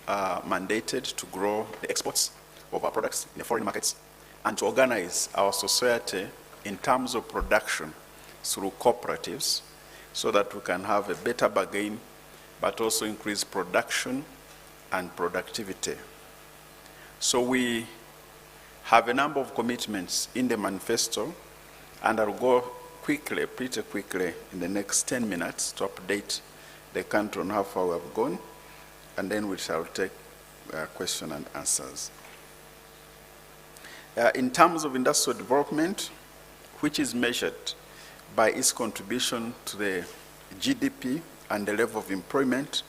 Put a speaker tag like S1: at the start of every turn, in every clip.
S1: are mandated to grow the exports of our products in the foreign markets and to organize our society in terms of production through cooperatives so that we can have a better bargain, but also increase production and productivity. So we have a number of commitments in the manifesto, and I'll go quickly, pretty quickly, in the next 10 minutes to update the country on how far we have gone, and then we shall take questions and answers. In terms of industrial development, which is measured by its contribution to the GDP and the level of employment,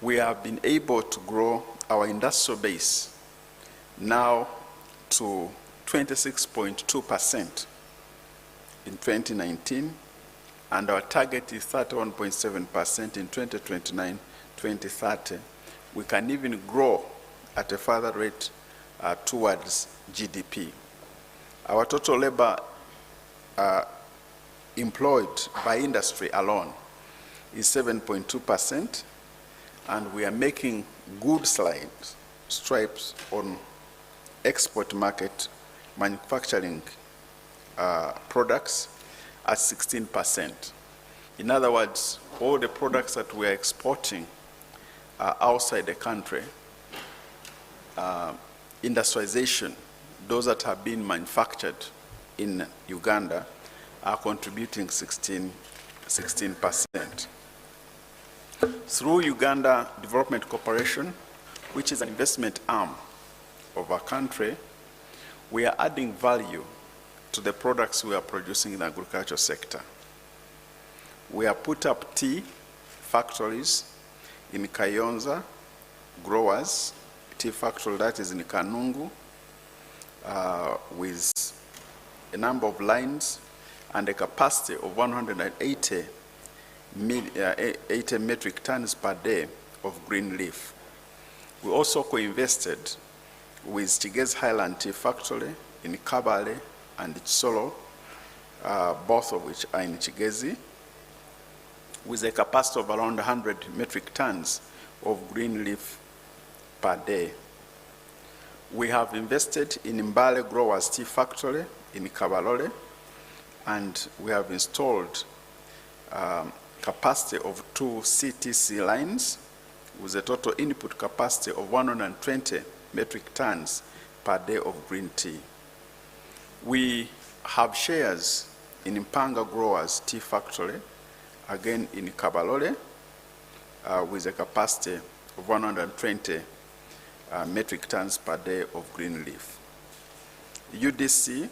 S1: we have been able to grow our industrial base now to 26.2% in 2019, and our target is 31.7% in 2029-2030. We can even grow at a further rate towards GDP. Our total labor employed by industry alone is 7.2%, and we are making good strides on export market manufacturing products at 16%. In other words, all the products that we are exporting outside the country, industrialization, those that have been manufactured in Uganda, are contributing 16%. Through Uganda Development Corporation, which is an investment arm of our country, we are adding value to the products we are producing in the agricultural sector. We have put up tea factories in Kayonza, growers, tea factory that is in Kanungu, with a number of lines and a capacity of 180 metric tons per day of green leaf. We also co-invested with Chigezi Highland Tea Factory in Kabale and Chisolo, both of which are in Chigezi, with a capacity of around 100 metric tons of green leaf per day. We have invested in Mbale Growers Tea Factory in Kabalole, and we have installed capacity of 2 CTC lines with a total input capacity of 120 metric tons per day of green tea. We have shares in Mpanga Growers Tea Factory, again in Kabalole, with a capacity of 120 metric tons per day of green leaf. UDC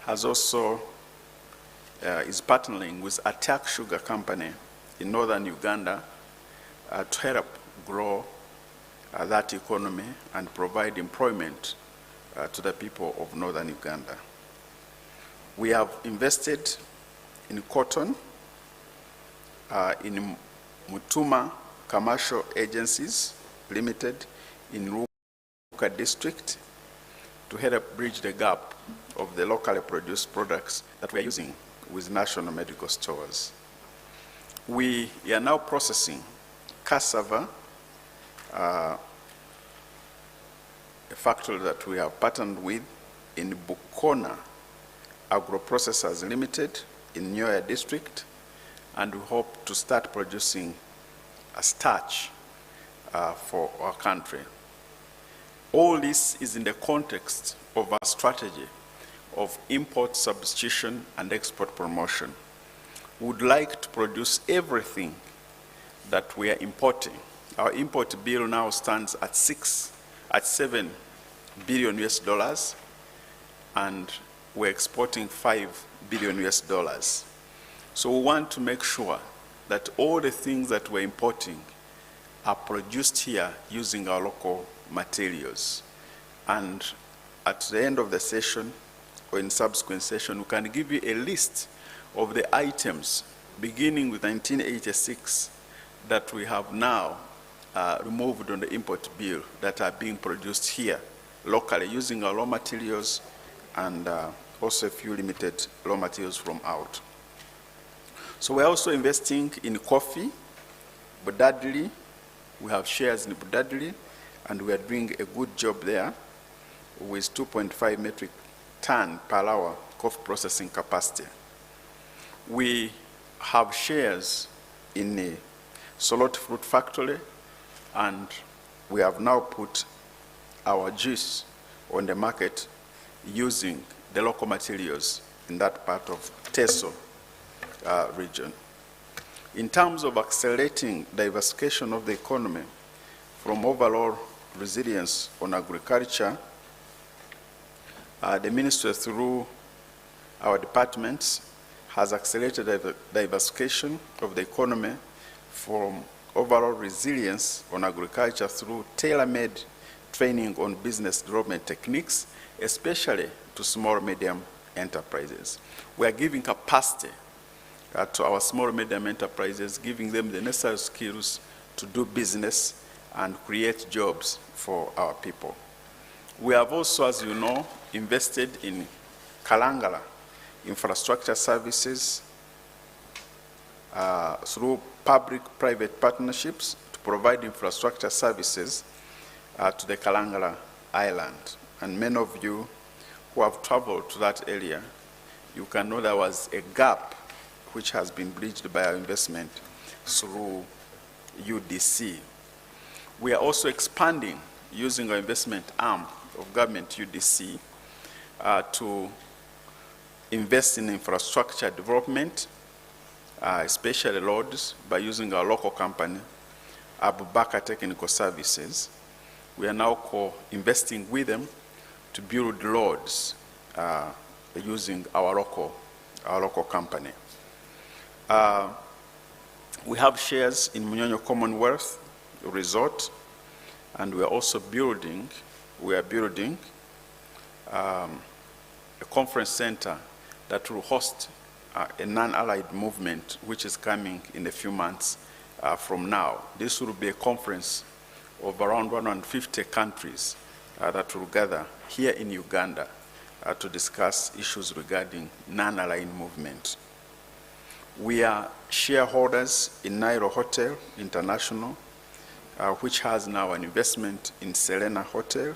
S1: has also is partnering with Attack Sugar Company in northern Uganda to help grow that economy and provide employment to the people of northern Uganda. We have invested in cotton in Mutuma Commercial Agencies Limited in Ruka District to help bridge the gap of the locally produced products that we are using with national medical stores. We are now processing cassava, a factory that we have partnered with in Bukona Agro-Processors Limited in Nyoya District, and we hope to start producing a starch for our country. All this is in the context of our strategy of import substitution and export promotion. We would like to produce everything that we are importing. Our import bill now stands at 7 billion US dollars, and we're exporting 5 billion US dollars. So we want to make sure that all the things that we're importing are produced here using our local materials. And at the end of the session, or in subsequent session, we can give you a list of the items beginning with 1986 that we have now removed on the import bill that are being produced here locally using our raw materials and also a few limited raw materials from out. So we're also investing in coffee, Budadli, We have shares in Budadli, and we are doing a good job there with 2.5 metric ton per hour coffee processing capacity. We have shares in the Solot Fruit Factory, and we have now put our juice on the market using the local materials in that part of Teso region. In terms of accelerating diversification of the economy from overall resilience on agriculture, the ministry through our departments has accelerated diversification of the economy from overall resilience on agriculture through tailor-made training on business development techniques, especially to small medium enterprises. We are giving capacity to our small medium enterprises, giving them the necessary skills to do business and create jobs for our people. We have also, as you know, invested in Kalangala infrastructure services through public-private partnerships to provide infrastructure services to the Kalangala Island. And many of you who have traveled to that area, you can know there was a gap which has been bridged by our investment through UDC. We are also expanding using our investment arm of government, UDC, to invest in infrastructure development, especially roads, by using our local company, Abubakar Technical Services. We are now co-investing with them to build roads using our local company. We have shares in Munyonyo Commonwealth Resort, and we are also building a conference center that will host a non-allied movement which is coming in a few months from now. This will be a conference of around 150 countries that will gather here in Uganda to discuss issues regarding non-aligned movement. We are shareholders in Nairo Hotel International, which has now an investment in Serena Hotel.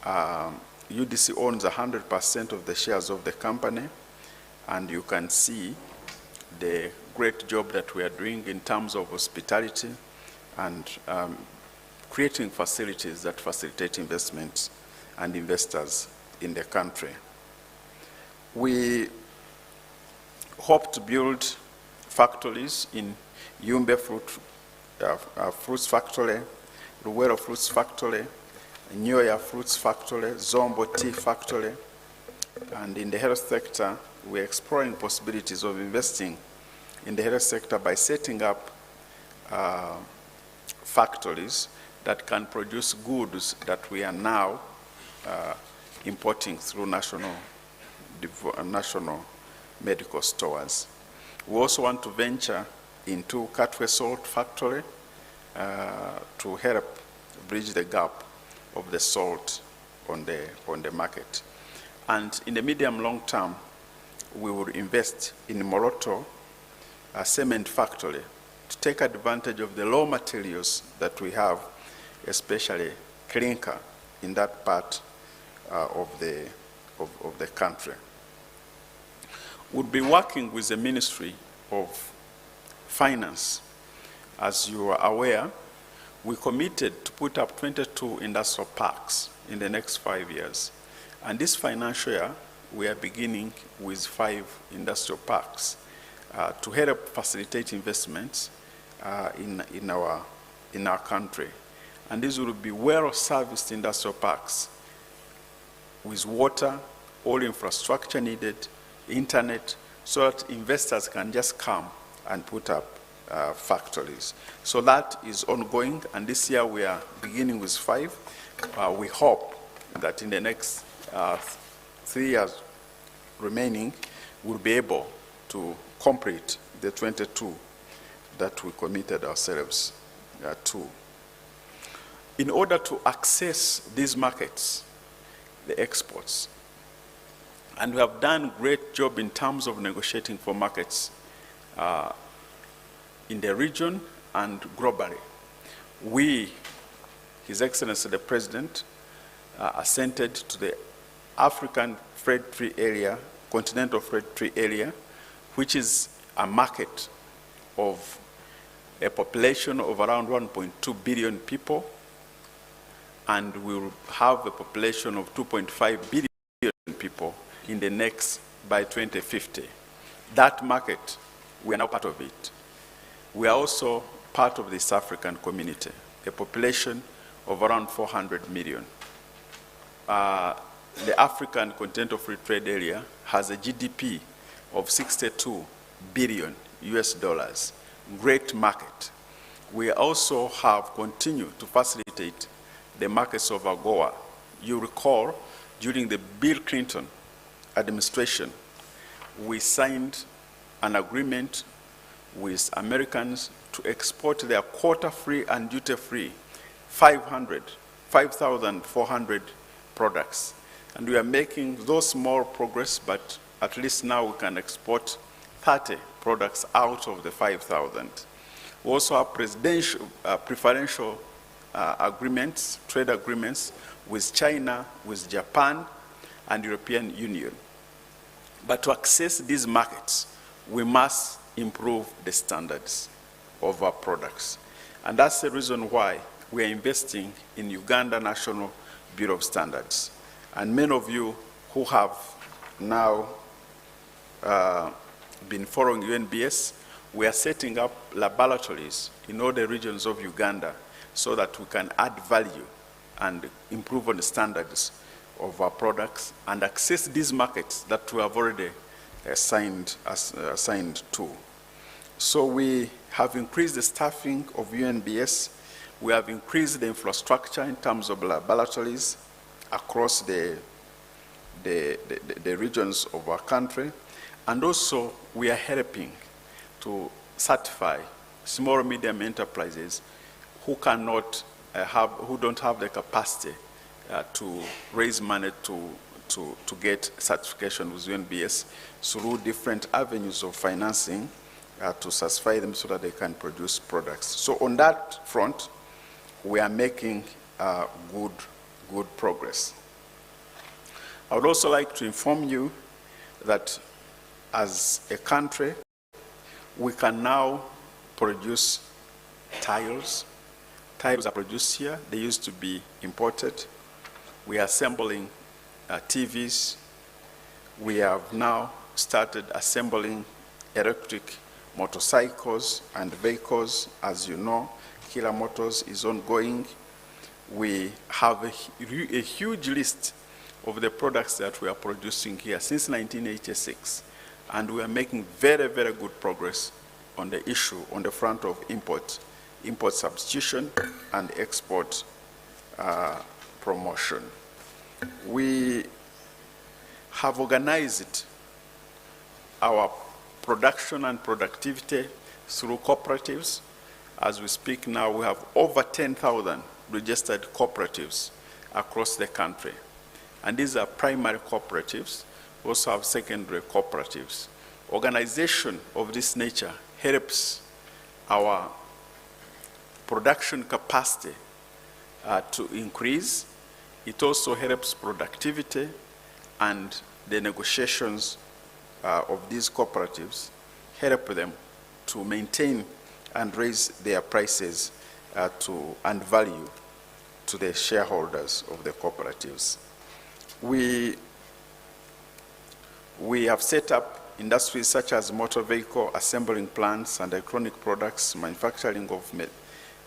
S1: UDC owns 100% of the shares of the company, and you can see the great job that we are doing in terms of hospitality and creating facilities that facilitate investments and investors in the country. We hope to build factories in Yumbe Fruits Factory, Ruwero Fruits Factory, Nyoya Fruits Factory, Zombo Tea Factory, and in the health sector, we're exploring possibilities of investing in the health sector by setting up factories that can produce goods that we are now importing through national medical stores. We also want to venture into Katwe Salt Factory to help bridge the gap of the salt on the market. And in the medium-long term, we will invest in Moroto, a cement factory, to take advantage of the raw materials that we have, especially clinker, in that part of the country. We'll be working with the Ministry of Finance. As you are aware, we committed to put up 22 industrial parks in the next 5 years. And this financial year, we are beginning with 5 industrial parks to help facilitate investments in our country. And these will be well-serviced industrial parks with water, all infrastructure needed, internet, so that investors can just come and put up factories. So that is ongoing, and this year we are beginning with 5. We hope that in the next 3 years remaining, we'll be able to complete the 22 that we committed ourselves to. In order to access these markets, the exports, and we have done a great job in terms of negotiating for markets in the region and globally. we, His Excellency the President, assented to the African Freight-Free Area, Continental Freight-Free Area, which is a market of a population of around 1.2 billion people, and we will have a population of 2.5 billion people in the next, by 2050. That market, we are now part of it. We are also part of the East African community, a population of around 400 million. The African Continental Free Trade Area has a GDP of 62 billion US dollars, great market. We also have continued to facilitate the markets of AGOA. You recall, during the Bill Clinton administration, we signed an agreement with Americans to export their quota-free and duty-free 5,400 products. And we are making those small progress, but at least now we can export 30 products out of the 5,000. We also have preferential agreements, trade agreements with China, with Japan, and European Union. But to access these markets, we must improve the standards of our products. And that's the reason why we are investing in Uganda National Bureau of Standards. And many of you who have now been following UNBS, we are setting up laboratories in all the regions of Uganda so that we can add value and improve on the standards of our products and access these markets that we have already assigned to. So we have increased the staffing of UNBS. We have increased the infrastructure in terms of laboratories across the regions of our country. And also, we are helping to certify small and medium enterprises who cannot who don't have the capacity to raise money to get certification with UNBS through different avenues of financing to satisfy them so that they can produce products. So on that front, we are making good progress. I would also like to inform you that as a country, we can now produce tiles. Tiles are produced here. They used to be imported. We are assembling TVs. We have now started assembling electric motorcycles and vehicles. As you know, Killer Motors is ongoing. We have a huge list of the products that we are producing here since 1986. And we are making very, very good progress on the issue on the front of import substitution and export promotion. We have organized our production and productivity through cooperatives. As we speak now, we have over 10,000 registered cooperatives across the country. And these are primary cooperatives. We also have secondary cooperatives. Organization of this nature helps our production capacity to increase. It also helps productivity, and the negotiations of these cooperatives help them to maintain and raise their prices and value to the shareholders of the cooperatives. We have set up industries such as motor vehicle assembling plants and electronic products, manufacturing of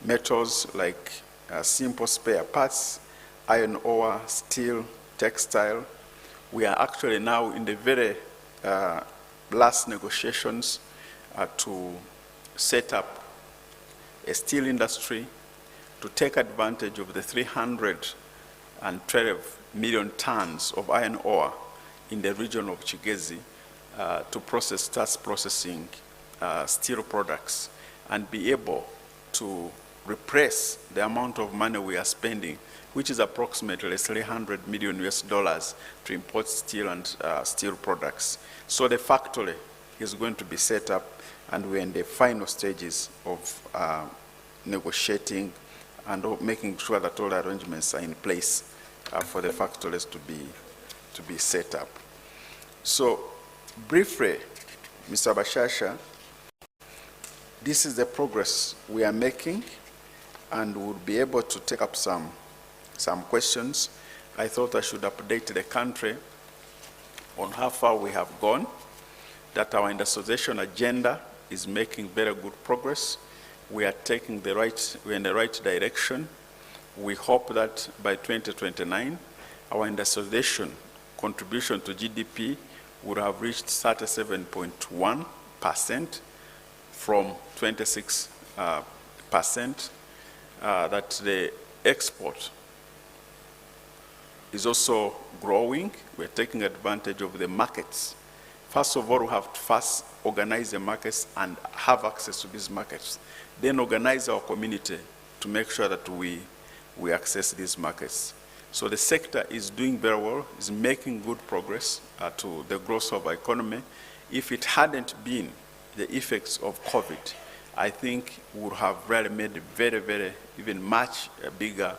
S1: metals like simple spare parts, iron ore, steel, textile. We are actually now in the very last negotiations to set up a steel industry to take advantage of the 312 million tons of iron ore in the region of Kigezi to start processing steel products and be able to repress the amount of money we are spending, which is approximately 300 million US dollars to import steel and steel products. So the factory is going to be set up, and we're in the final stages of negotiating and making sure that all arrangements are in place for the factories to be set up. So briefly, Mr. Bashasha, this is the progress we are making, and we'll be able to take up some questions. I thought I should update the country on how far we have gone, that our industrialization agenda is making very good progress. We are taking we're in the right direction. We hope that by 2029, our industrialization contribution to GDP would have reached 37.1% from 26%, that the export is also growing. We're taking advantage of the markets. First of all, we have to first organize the markets and have access to these markets. Then organize our community to make sure that we access these markets. So the sector is doing very well, is making good progress to the growth of our economy. If it hadn't been the effects of COVID, I think we would have really made a very, very, even much bigger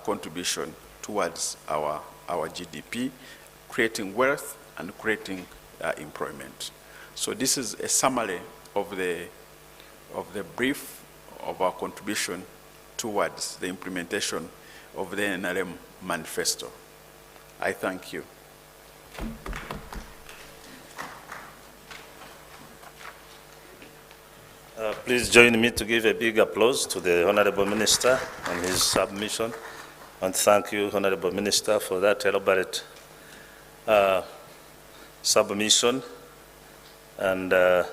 S1: contribution towards our GDP, creating wealth and creating employment. So this is a summary of the brief of our contribution towards the implementation of the Nrm Manifesto. I thank you.
S2: Please join me to give a big applause to the Honorable Minister on his submission. And thank you, Honorable Minister, for that elaborate submission. And I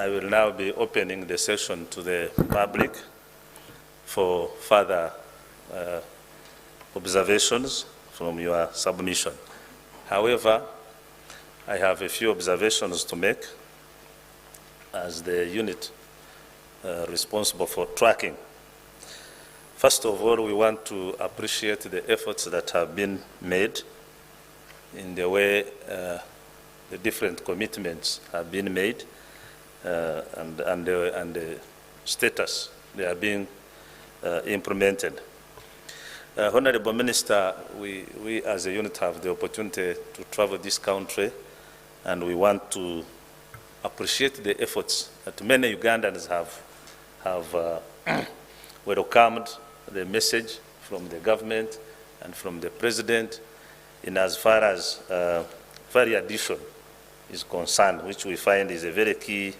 S2: will now be opening the session to the public for further observations from your submission. However, I have a few observations to make as the unit responsible for tracking. First of all, we want to appreciate the efforts that have been made in the way the different commitments have been made and the status they are being implemented. Honorable Minister, we as a unit have the opportunity to travel this country, and we want to appreciate the efforts that many Ugandans have welcomed the message from the government and from the president in as far as value addition is concerned, which we find is a very key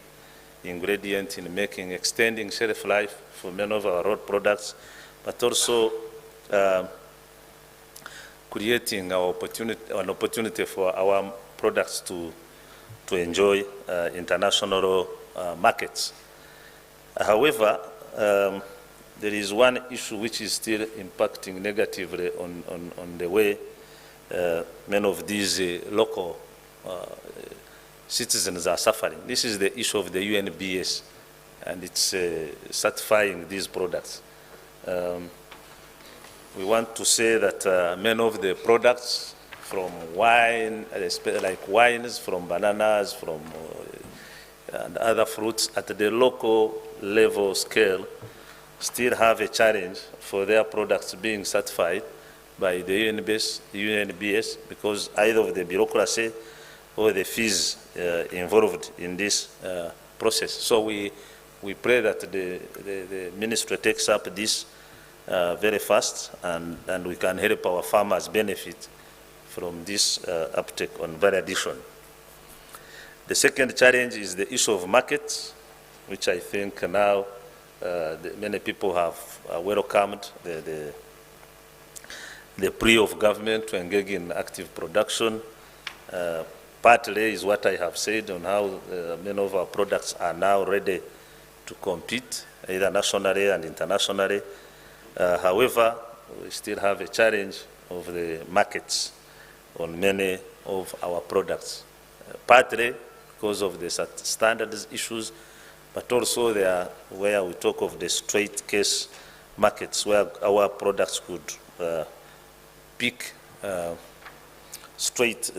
S2: ingredient in extending shelf life for many of our road products, but also creating an opportunity for our products to enjoy international markets. However, there is one issue which is still impacting negatively on the way many of these local citizens are suffering. This is the issue of the UNBS, and it's certifying these products. We want to say that many of the products from wine, like wines, from bananas, from and other fruits at the local level scale, still have a challenge for their products being certified by the UNBS because either of the bureaucracy or the fees involved in this process. So we pray that the ministry takes up this very fast, and we can help our farmers benefit from this uptake on value addition. The second challenge is the issue of markets, which I think now many people have welcomed the plea of government to engage in active production. Partly is what I have said on how many of our products are now ready to compete, either nationally and internationally. However, we still have a challenge of the markets on many of our products, partly because of the standards issues, but also there where we talk of the straight case markets where our products could pick straight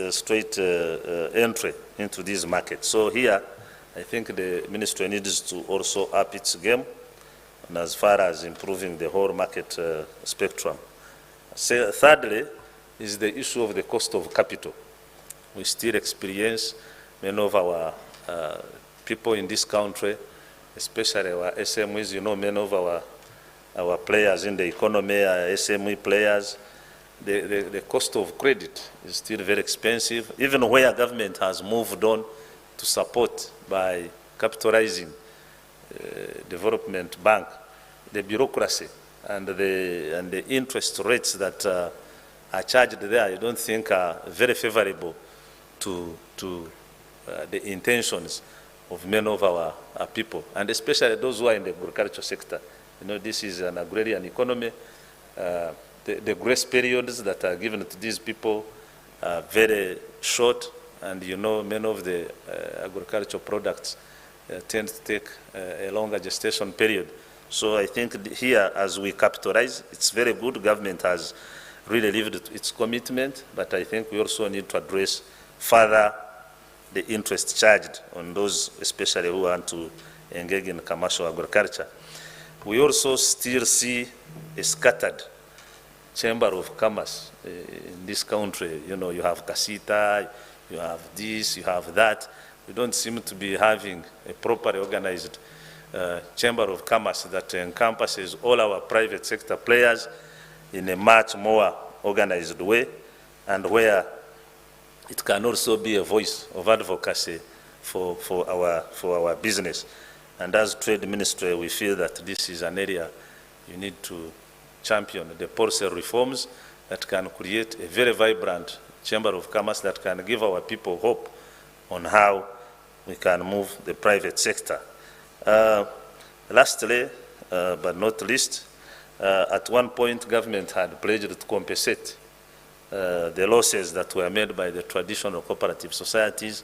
S2: entry into these markets. So here, I think the ministry needs to also up its game and as far as improving the whole market spectrum. So, thirdly, is the issue of the cost of capital. We still experience many of our people in this country, especially our SMEs, you know, many of our players in the economy are SME players. The cost of credit is still very expensive, even where government has moved on to support by capitalizing development bank. The bureaucracy and the interest rates that are charged there, I don't think are very favorable to the intentions of many of our people, and especially those who are in the agricultural sector. You know, this is an agrarian economy. The grace periods that are given to these people are very short, and you know, many of the agricultural products tend to take a longer gestation period. So I think here, as we capitalize, it's very good. Government has really lived its commitment, but I think we also need to address further the interest charged on those, especially who want to engage in commercial agriculture. We also still see a scattered chamber of commerce in this country. You know, you have Kasita, you have this, you have that. We don't seem to be having a properly organized chamber of commerce that encompasses all our private sector players in a much more organized way, and where it can also be a voice of advocacy for our business. And as Trade Ministry, we feel that this is an area you need to champion the policy reforms that can create a very vibrant chamber of commerce that can give our people hope on how we can move the private sector. Lastly, but not least, at one point government had pledged to compensate the losses that were made by the traditional cooperative societies.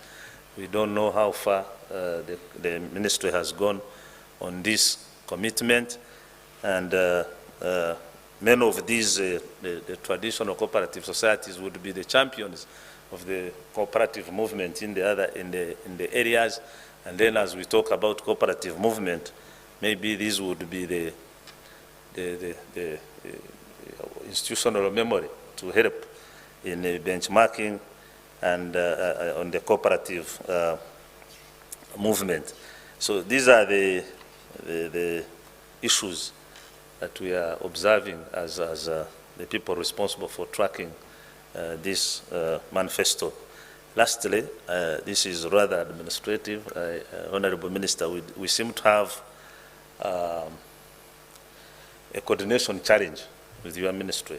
S2: We don't know how far the ministry has gone on this commitment, and many of these the traditional cooperative societies would be the champions of the cooperative movement in the areas. And then, as we talk about cooperative movement, maybe these would be the institutional memory to help in benchmarking and on the cooperative movement. So these are the issues that we are observing as the people responsible for tracking this manifesto. Lastly, this is rather administrative. Honorable Minister, we seem to have a coordination challenge with your ministry,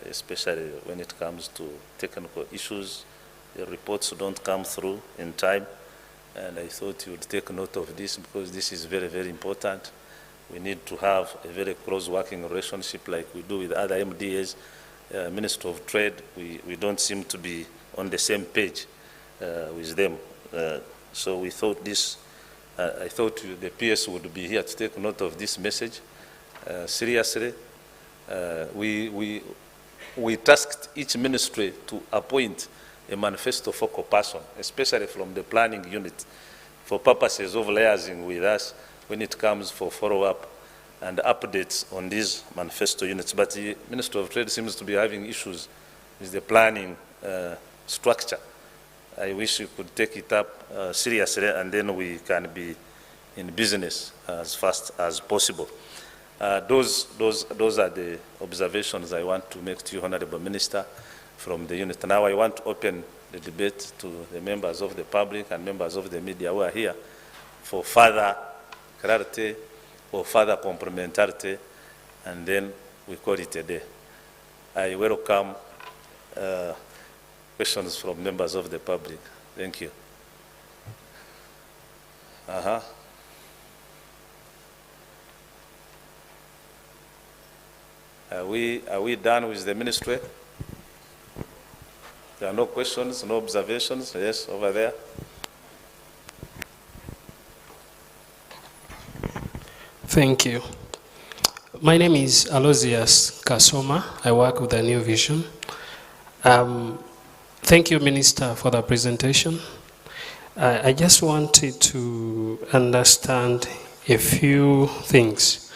S2: especially when it comes to technical issues. The reports don't come through in time, and I thought you would take note of this, because this is very, very important. We need to have a very close working relationship like we do with other MDAs. Minister of Trade, we don't seem to be on the same page with them. So we thought this, I thought the PS would be here to take note of this message. Seriously, we tasked each ministry to appoint a manifesto focal person, especially from the planning unit, for purposes of liaising with us when it comes for follow-up and updates on these manifesto units. But the Minister of Trade seems to be having issues with the planning structure. I wish you could take it up seriously, and then we can be in business as fast as possible. Those are the observations I want to make to you, Honorable Minister, from the unit. Now I want to open the debate to the members of the public and members of the media who are here for further clarity or further complementarity, and then we call it a day. I welcome questions from members of the public. Thank you. Are we done with the ministry? There are no questions, no observations? Yes, over there.
S3: Thank you. My name is Aloysius Kasoma. I work with the New Vision. Thank you, Minister, for the presentation. I just wanted to understand a few things.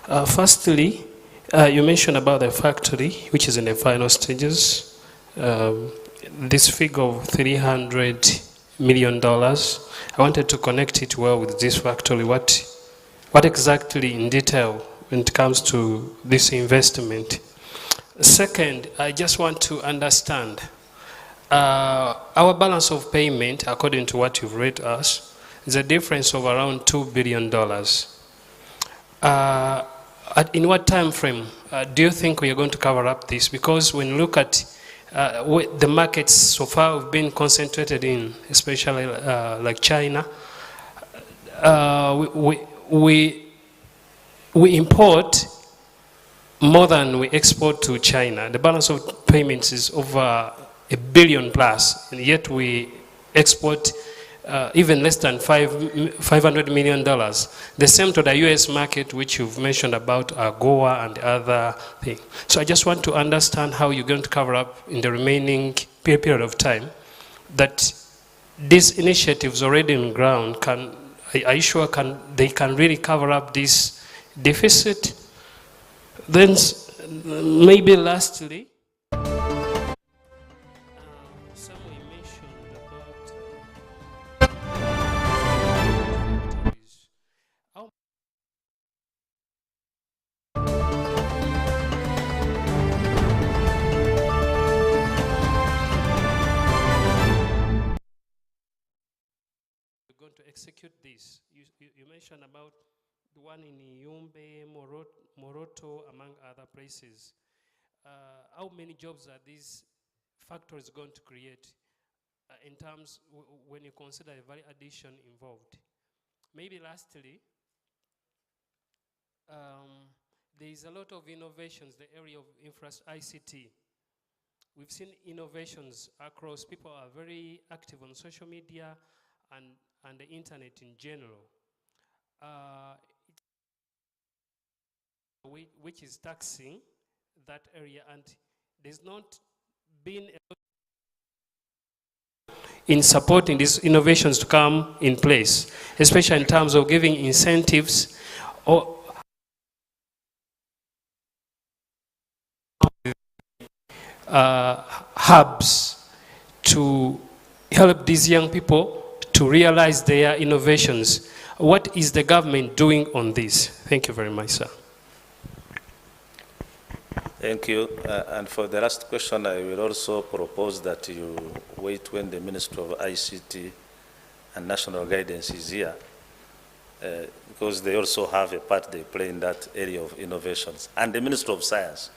S3: Firstly, you mentioned about the factory, which is in the final stages. This figure of $300 million, I wanted to connect it well with this factory. What exactly in detail when it comes to this investment? Second, I just want to understand our balance of payment, according to what you've read us, is a difference of around $2 billion. In what time frame do you think we are going to cover up this? Because when you look at the markets so far have been concentrated in, especially like China, we import more than we export to China. The balance of payments is over $1 billion plus, and yet we export even less than $500 million. The same to the US market, which you've mentioned about AGOA and other things. So I just want to understand how you're going to cover up in the remaining period of time that these initiatives already on ground are you sure they can really cover up this deficit? Then maybe lastly, someone mentioned about factories. How you're going to execute this? You mentioned about the one in Yumbe, Moroto, among other places. How many jobs are these factories going to create in terms when you consider the value addition involved? Maybe lastly, there is a lot of innovations, the area of ICT. We've seen innovations across. People are very active on social media and the internet in general. Which is taxing that area, and there's not been in supporting these innovations to come in place, especially in terms of giving incentives or hubs to help these young people to realize their innovations. What is the government doing on this? Thank you very much, sir.
S2: Thank you. And for the last question, I will also propose that you wait when the Minister of ICT and National Guidance is here, because they also have a part they play in that area of innovations. And the Minister of Science,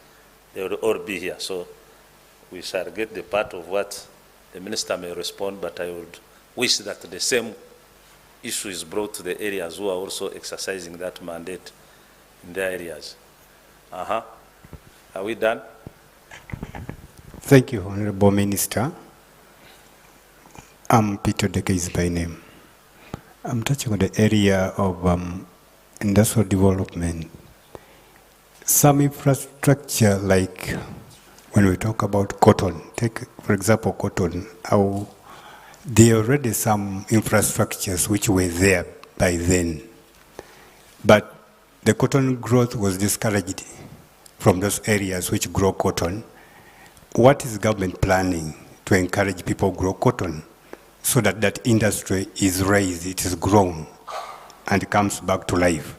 S2: they will all be here. So we shall get the part of what the Minister may respond, but I would wish that the same issue is brought to the areas who are also exercising that mandate in their areas. Are we done?
S4: Thank you, Honorable Minister. I'm Peter Dekes by name. I'm touching on the area of industrial development. Some infrastructure, like when we talk about cotton, take for example cotton, there are already some infrastructures which were there by then, but the cotton growth was discouraged from those areas which grow cotton. What is government planning to encourage people grow cotton so that that industry is raised, it is grown, and comes back to life?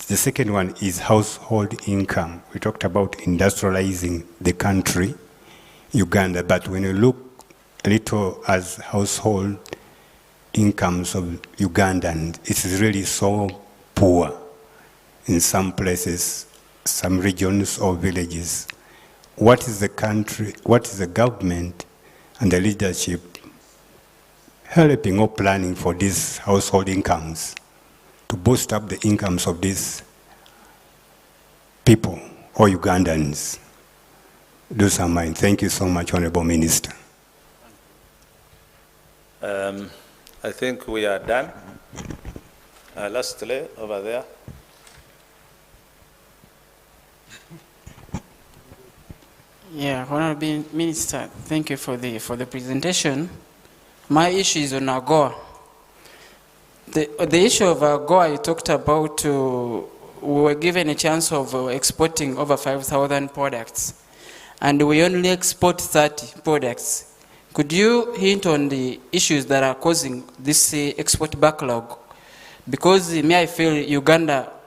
S4: The second one is household income. We talked about industrializing the country, Uganda, but when you look a little as household incomes of Ugandans, it is really so poor in some places, some regions or villages. What is the country, what is the government and the leadership helping or planning for these household incomes to boost up the incomes of these people or Ugandans? Those are mine. Thank you so much, Honorable Minister.
S2: I think we are done. Lastly, over there.
S5: Yeah, Honorable Minister, thank you for the presentation. My issue is on AGOA. The issue of Goa you talked about, we were given a chance of exporting over 5,000 products, and we only export 30 products. Could you hint on the issues that are causing this export backlog? Because I feel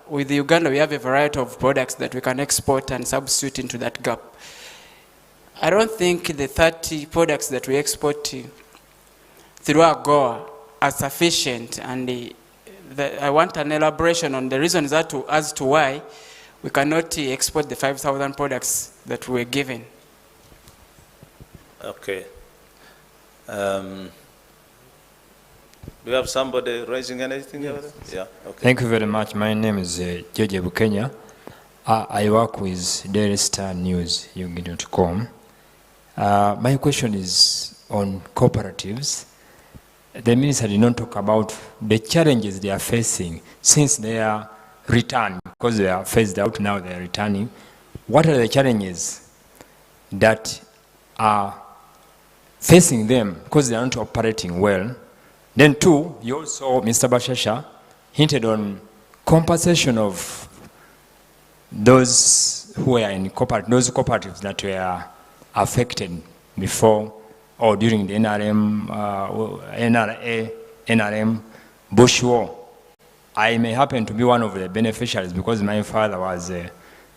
S5: with Uganda we have a variety of products that we can export and substitute into that gap. I don't think the 30 products that we export through AGOA are sufficient, and I want an elaboration on the reasons as to why we cannot export the 5,000 products that we were given.
S2: Okay. Do you have somebody raising anything? Yes. Yeah. Okay.
S6: Thank you very much. My name is George Bukenya. I work with Daily Star News, ug.com. My question is on cooperatives. The minister did not talk about the challenges they are facing since they are returned, because they are phased out now, they are returning. What are the challenges that are facing them because they are not operating well? Then two, you also, Mr. Bashasha, hinted on compensation of those who are in those cooperatives that were affected before or during the NRM Bush War. I may happen to be one of the beneficiaries because my father was a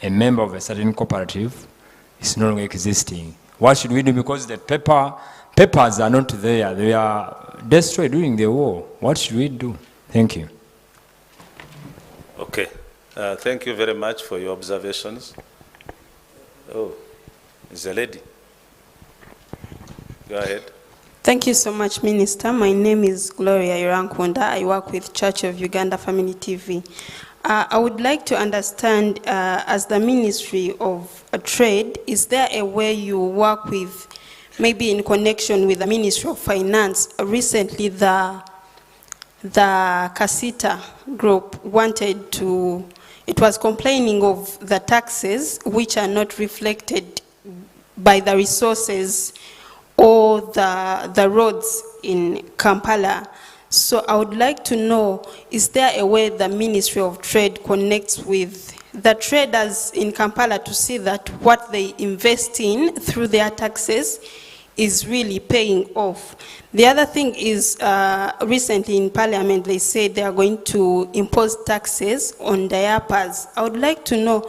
S6: member of a certain cooperative. It's no longer existing. What should we do? Because the papers are not there. They are destroyed during the war. What should we do? Thank you.
S2: Okay. Thank you very much for your observations. Oh, is a lady. Go ahead.
S7: Thank you so much, Minister. My name is Gloria Irankunda. I work with Church of Uganda Family TV. I would like to understand, as the Ministry of Trade, is there a way you work with, maybe in connection with the Ministry of Finance? Recently, the Casita group it was complaining of the taxes which are not reflected by the resources or the roads in Kampala. So I would like to know, is there a way the Ministry of Trade connects with the traders in Kampala to see that what they invest in through their taxes is really paying off? The other thing is, recently in Parliament they said they are going to impose taxes on diapers. I would like to know,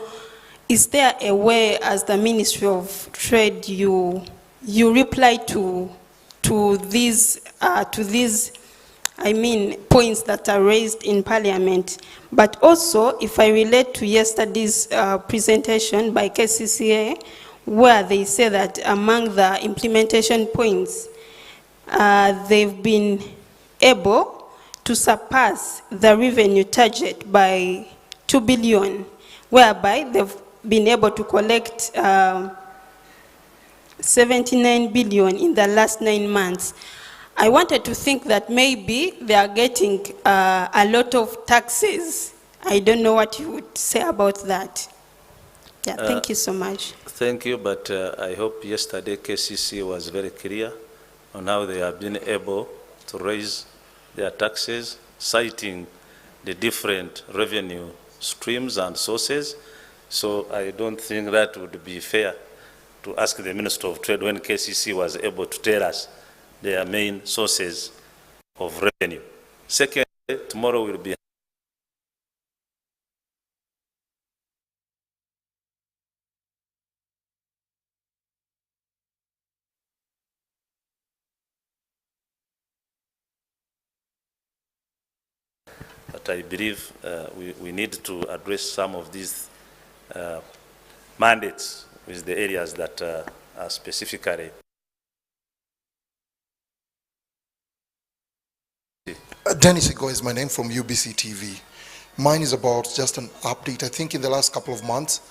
S7: is there a way as the Ministry of Trade you reply to these points that are raised in Parliament? But also, if I relate to yesterday's presentation by KCCA, where they say that among the implementation points, they've been able to surpass the revenue target by 2 billion, whereby they've been able to collect 79 billion in the last 9 months. I wanted to think that maybe they are getting a lot of taxes. I don't know what you would say about that. Yeah, thank you so much.
S2: Thank you, but I hope yesterday KCC was very clear on how they have been able to raise their taxes, citing the different revenue streams and sources. So I don't think that would be fair to ask the Minister of Trade when KCC was able to tell us their main sources of revenue. Secondly, tomorrow will be but I believe we need to address some of these mandates with the areas that are specifically.
S8: Dennis Igo is my name, from UBC TV. Mine is about just an update. I think in the last couple of months,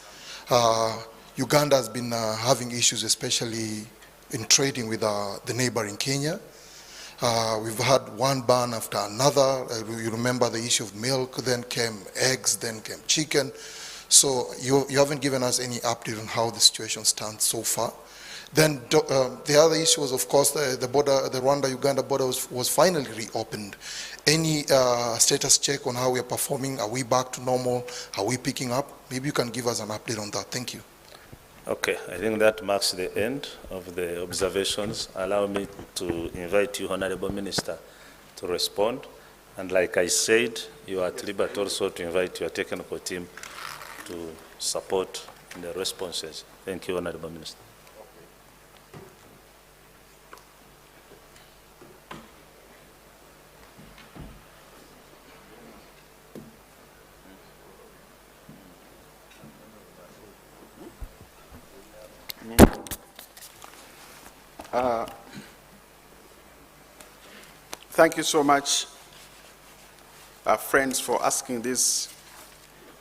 S8: Uganda has been having issues, especially in trading with the neighboring Kenya. We've had one ban after another. You remember the issue of milk, then came eggs, then came chicken. So you haven't given us any update on how the situation stands so far. Then the other issue was, of course, the border, the Rwanda-Uganda border was finally reopened. Any status check on how we are performing? Are we back to normal? Are we picking up? Maybe you can give us an update on that. Thank you.
S2: Okay, I think that marks the end of the observations. Allow me to invite you, Honorable Minister, to respond. And like I said, you are at liberty also to invite your technical team to support in the responses. Thank you, Honorable Minister.
S1: Thank you so much, friends, for asking these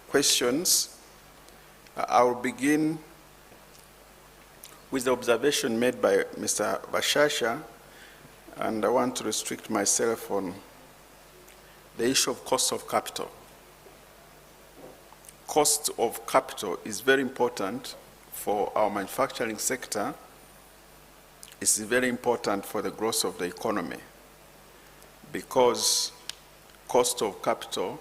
S1: questions. I will begin with the observation made by Mr. Bashasha, and I want to restrict myself on the issue of cost of capital. Cost of capital is very important for our manufacturing sector. It's very important for the growth of the economy, because cost of capital,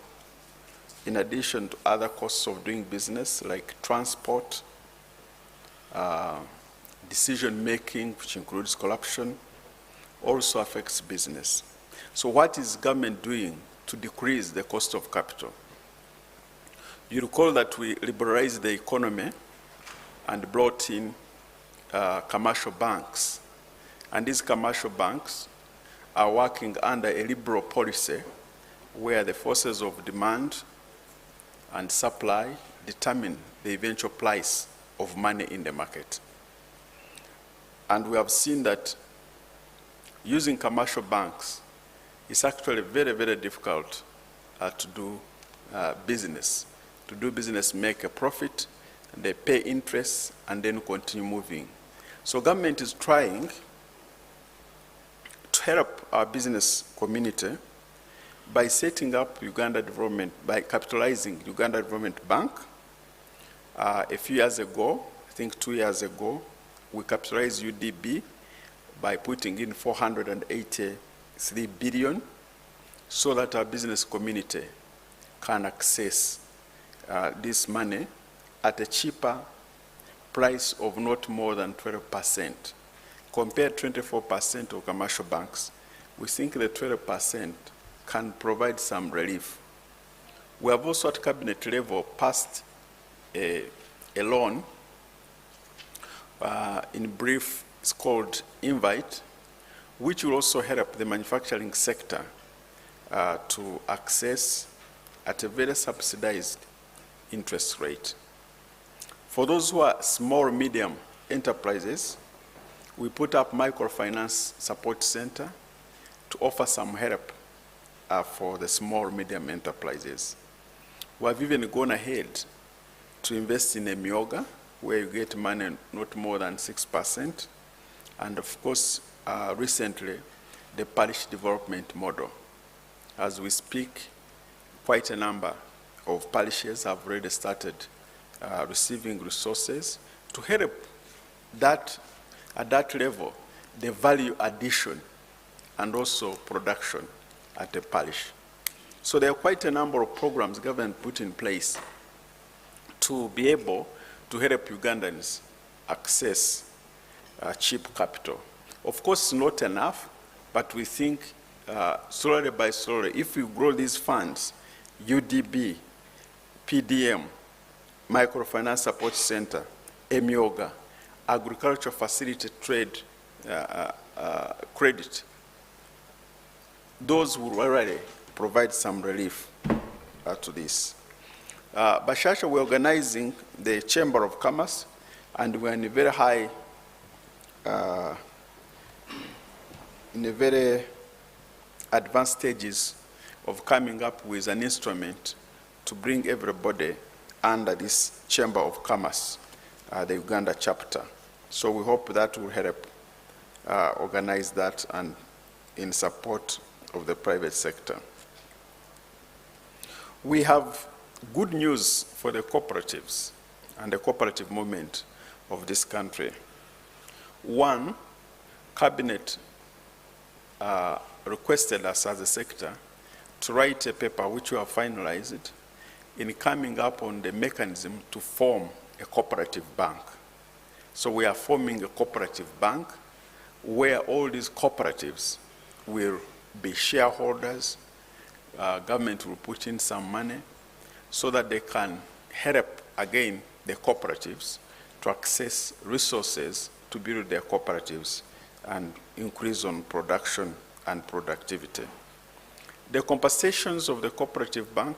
S1: in addition to other costs of doing business like transport, decision making, which includes corruption, also affects business. So what is government doing to decrease the cost of capital? You recall that we liberalized the economy and brought in commercial banks. And these commercial banks are working under a liberal policy where the forces of demand and supply determine the eventual price of money in the market. And we have seen that using commercial banks is actually very, very difficult to do business. To do business, make a profit, and they pay interest, and then continue moving. So government is trying to help our business community by setting up Uganda Development, by capitalizing Uganda Development Bank. A few years ago, I think 2 years ago, we capitalized UDB by putting in 483 billion so that our business community can access this money at a cheaper price of not more than 12%. Compared 24% of commercial banks, we think the 12% can provide some relief. We have also at cabinet level passed a loan, in brief, it's called Invite, which will also help the manufacturing sector to access at a very subsidized interest rate. For those who are small, medium enterprises, we put up microfinance support center to offer some help for the small, medium enterprises. We have even gone ahead to invest in a Myoga, where you get money not more than 6%. And of course, recently, the parish development model. As we speak, quite a number of parishes have already started receiving resources to help that, at that level, the value addition and also production at the parish. So there are quite a number of programs government put in place to be able to help Ugandans access cheap capital. Of course, it's not enough, but we think slowly by slowly, if we grow these funds, UDB, PDM, Microfinance Support Center, Emyoga, Agricultural Facility Trade Credit, those will already provide some relief to this. Bashasha, we're organizing the Chamber of Commerce, and we're in a very high, in a very advanced stages of coming up with an instrument to bring everybody under this Chamber of Commerce, the Uganda chapter. So we hope that will help organize that and in support of the private sector. We have good news for the cooperatives and the cooperative movement of this country. One, Cabinet requested us as a sector to write a paper which we have finalized in coming up on the mechanism to form a cooperative bank. So we are forming a cooperative bank where all these cooperatives will be shareholders, government will put in some money so that they can help, again, the cooperatives to access resources to build their cooperatives and increase on production and productivity. The compensations of the cooperative bank,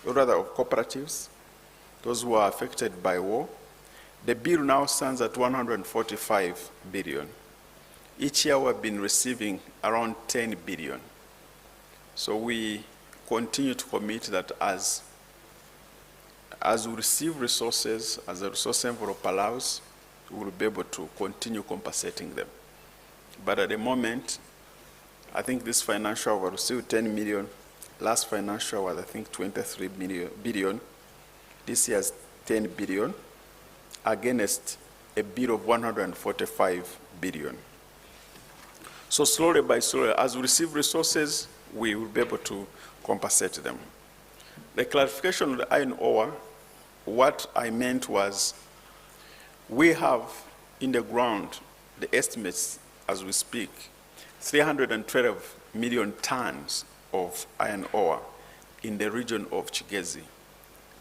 S1: or rather of cooperatives, those who are affected by war, the bill now stands at 145 billion. Each year we've been receiving around 10 billion. So we continue to commit that as we receive resources, as the resource envelope allows, we will be able to continue compensating them. But at the moment, I think this financial we received 10 million. Last financial was, I think, 23 billion. This year's 10 billion against a bill of 145 billion. So slowly by slowly, as we receive resources, we will be able to compensate them. The clarification of the iron ore, what I meant was we have in the ground the estimates as we speak, 312 million tons of iron ore in the region of Kigezi.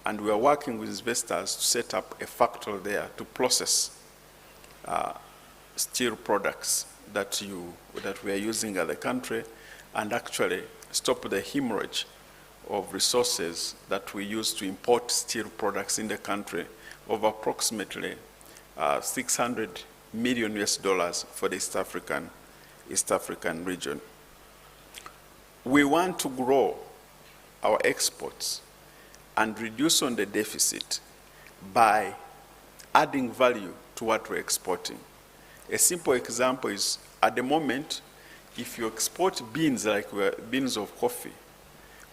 S1: And we are working with investors to set up a factory there to process steel products that we are using at the country and actually stop the hemorrhage of resources that we use to import steel products in the country of approximately 600 million US dollars for the East African region. We want to grow our exports and reduce on the deficit by adding value to what we're exporting. A simple example is, at the moment, if you export beans like beans of coffee,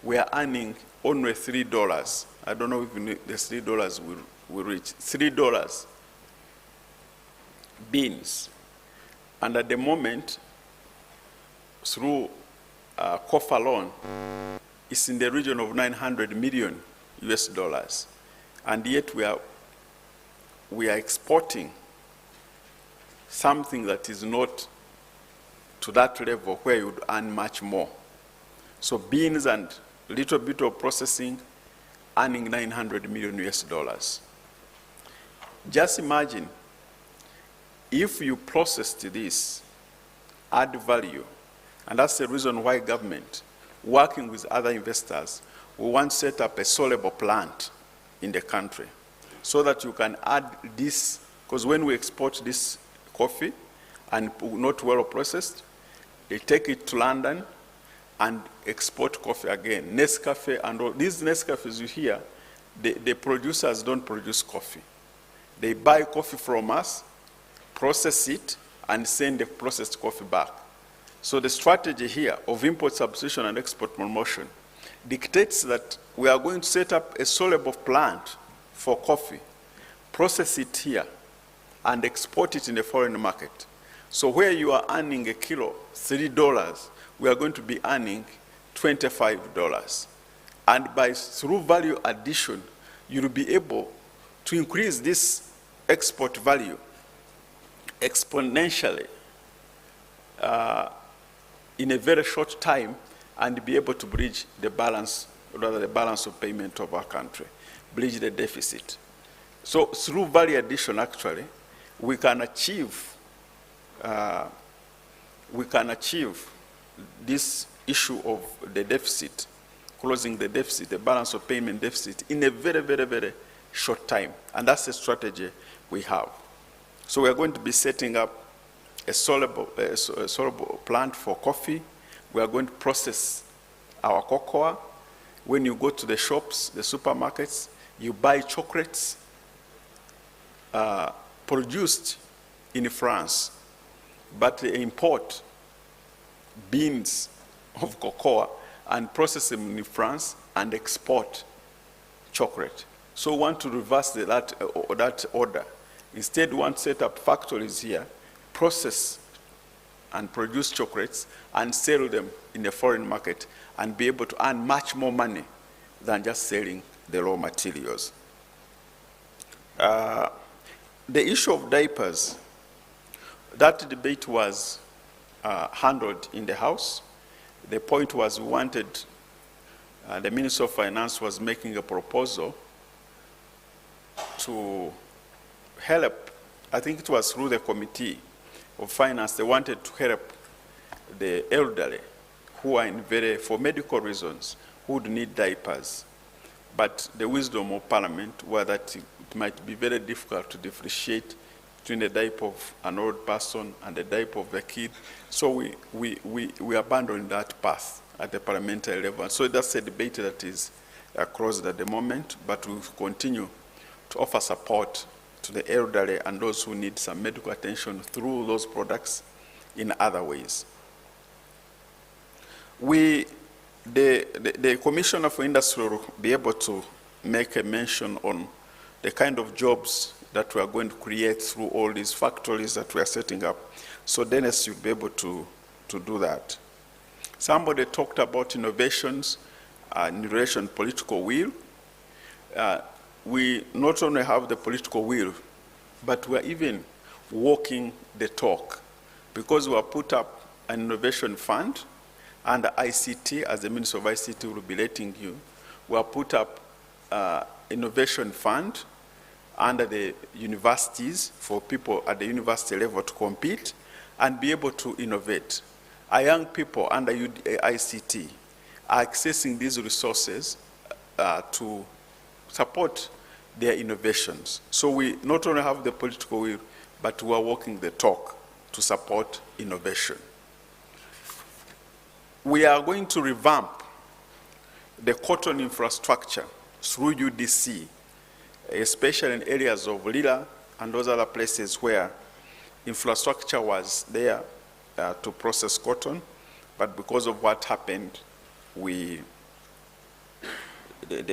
S1: we are earning only $3. I don't know if the $3 will reach $3 beans. And at the moment, through coffee alone, it's in the region of 900 million US dollars. And yet we are exporting something that is not to that level where you would earn much more. So beans and a little bit of processing, earning 900 million US dollars. Just imagine if you processed this, add value, and that's the reason why government, working with other investors, we want to set up a soluble plant in the country so that you can add this, because when we export this coffee and not well processed, they take it to London and export coffee again. Nescafe and all these Nescafes you hear, the producers don't produce coffee. They buy coffee from us, process it, and send the processed coffee back. So the strategy here of import substitution and export promotion dictates that we are going to set up a soluble plant for coffee, process it here, and export it in the foreign market. So where you are earning a kilo, $3, we are going to be earning $25. And through value addition, you will be able to increase this export value exponentially in a very short time and be able to bridge the balance, rather the balance of payment of our country, bridge the deficit. So through value addition, actually, we can achieve this issue of the deficit, closing the deficit, the balance of payment deficit, in a very, very, very short time. And that's the strategy we have. So we are going to be setting up a soluble plant for coffee. We are going to process our cocoa. When you go to the shops, the supermarkets, you buy chocolates produced in France, but they import beans of cocoa and process them in France and export chocolate. So we want to reverse that order. Instead, we want to set up factories here, process and produce chocolates and sell them in the foreign market and be able to earn much more money than just selling the raw materials. The issue of diapers, that debate was handled in the House. The point was we wanted, the Minister of Finance was making a proposal to help, I think it was through the Committee of Finance, they wanted to help the elderly who are for medical reasons, who would need diapers. But the wisdom of Parliament was that it might be very difficult to differentiate between the diaper of an old person and the diaper of the kid. So we abandoned that path at the parliamentary level. So that's a debate that is closed at the moment, but we will continue to offer support to the elderly and those who need some medical attention through those products in other ways. The Commissioner for Industry will be able to make a mention on the kind of jobs that we are going to create through all these factories that we are setting up. So Dennis, you'll be able to do that. Somebody talked about innovations in relation to political will. We not only have the political will, but we are even walking the talk, because we have put up an innovation fund under ICT, as the Minister of ICT will be letting you. We have put up innovation fund under the universities for people at the university level to compete and be able to innovate. Our young people under ICT are accessing these resources to support their innovations. So we not only have the political will, but we are walking the talk to support innovation. We are going to revamp the cotton infrastructure through UDC, especially in areas of Lira and those other places where infrastructure was there to process cotton, but because of what happened, the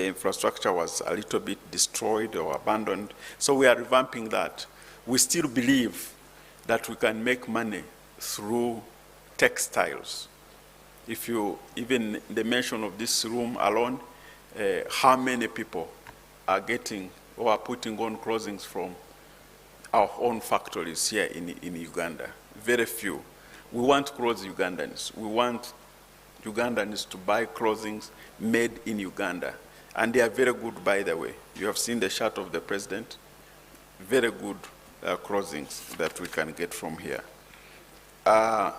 S1: infrastructure was a little bit destroyed or abandoned. So we are revamping that. We still believe that we can make money through textiles. If you, even the mention of this room alone, how many people are getting or are putting on clothing from our own factories here in Uganda? Very few. We want clothes Ugandans. We want Ugandans to buy clothing made in Uganda. And they are very good, by the way. You have seen the shirt of the president. Very good clothing that we can get from here. AGOA,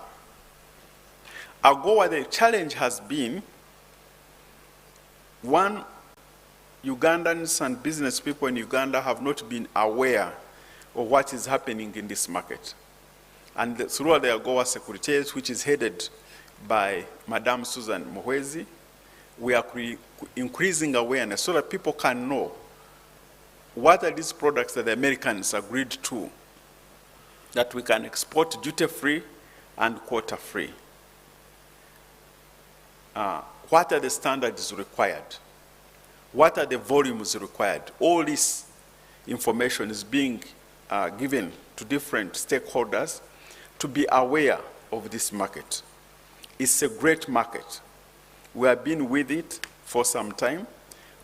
S1: the challenge has been, one, Ugandans and business people in Uganda have not been aware of what is happening in this market. And through the AGOA Secretariat, which is headed by Madam Susan Muhwezi, we are increasing awareness so that people can know what are these products that the Americans agreed to, that we can export duty-free and quota-free. What are the standards required? What are the volumes required? All this information is being given to different stakeholders to be aware of this market. It's a great market. We have been with it for some time,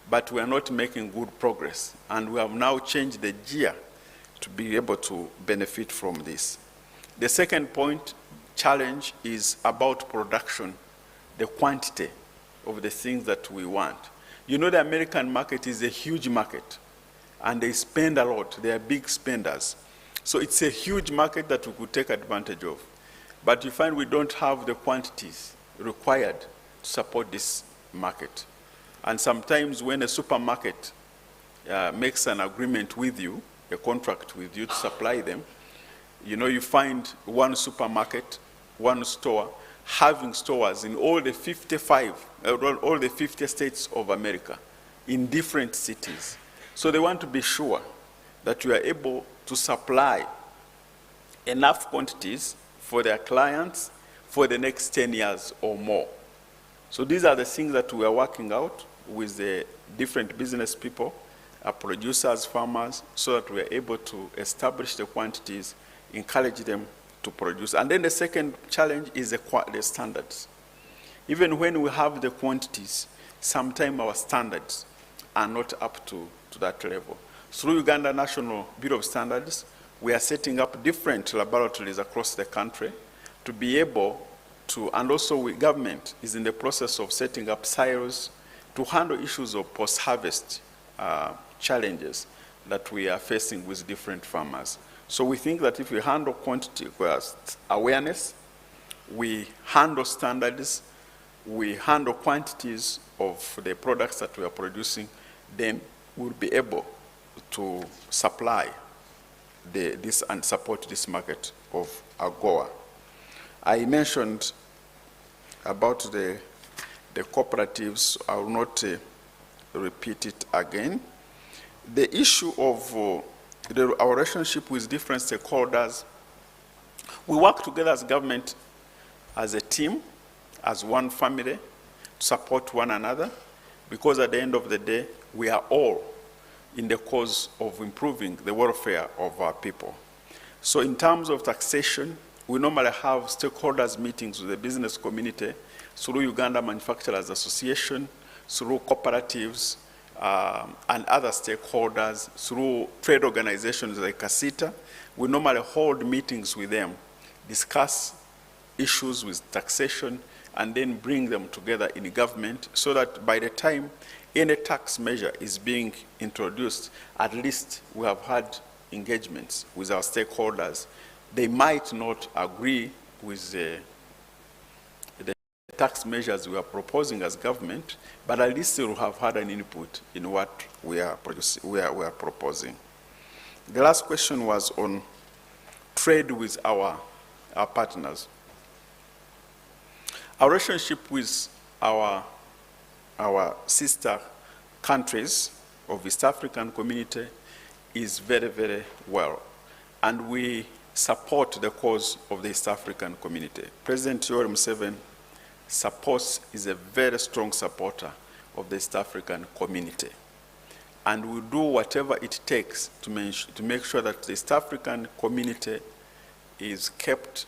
S1: but we are not making good progress. And we have now changed the gear to be able to benefit from this. The second point, challenge, is about production, the quantity of the things that we want. You know, the American market is a huge market, and they spend a lot. They are big spenders. So it's a huge market that we could take advantage of. But you find we don't have the quantities required to support this market. And sometimes when a supermarket makes an agreement with you, a contract with you to supply them, you know, you find one supermarket, one store, having stores in all the 50 states of America, in different cities. So they want to be sure that you are able to supply enough quantities for their clients for the next 10 years or more. So these are the things that we are working out with the different business people, producers, farmers, so that we are able to establish the quantities, encourage them to produce. And then the second challenge is the standards. Even when we have the quantities, sometimes our standards are not up to that level. Through Uganda National Bureau of Standards, we are setting up different laboratories across the country to be able to, and also government is in the process of setting up silos to handle issues of post-harvest challenges that we are facing with different farmers. So we think that if we handle quantity awareness, we handle standards, we handle quantities of the products that we are producing, then we'll be able to supply this and support this market of AGOA. I mentioned about the cooperatives. I will not repeat it again. The issue of our relationship with different stakeholders, we work together as government, as a team, as one family, to support one another, because at the end of the day, we are all in the cause of improving the welfare of our people. So in terms of taxation, we normally have stakeholders meetings with the business community through Uganda Manufacturers Association, through cooperatives, and other stakeholders, through trade organizations like CASITA. We normally hold meetings with them, discuss issues with taxation, and then bring them together in government so that by the time any tax measure is being introduced, at least we have had engagements with our stakeholders. They might not agree with the tax measures we are proposing as government, but at least they will have had an input in what we are proposing. The last question was on trade with our partners. Our relationship with our sister countries of East African community is very, very well, and we support the cause of the East African community. President Nrm Manifesto is a very strong supporter of the East African community, and we do whatever it takes to make sure that the East African community is kept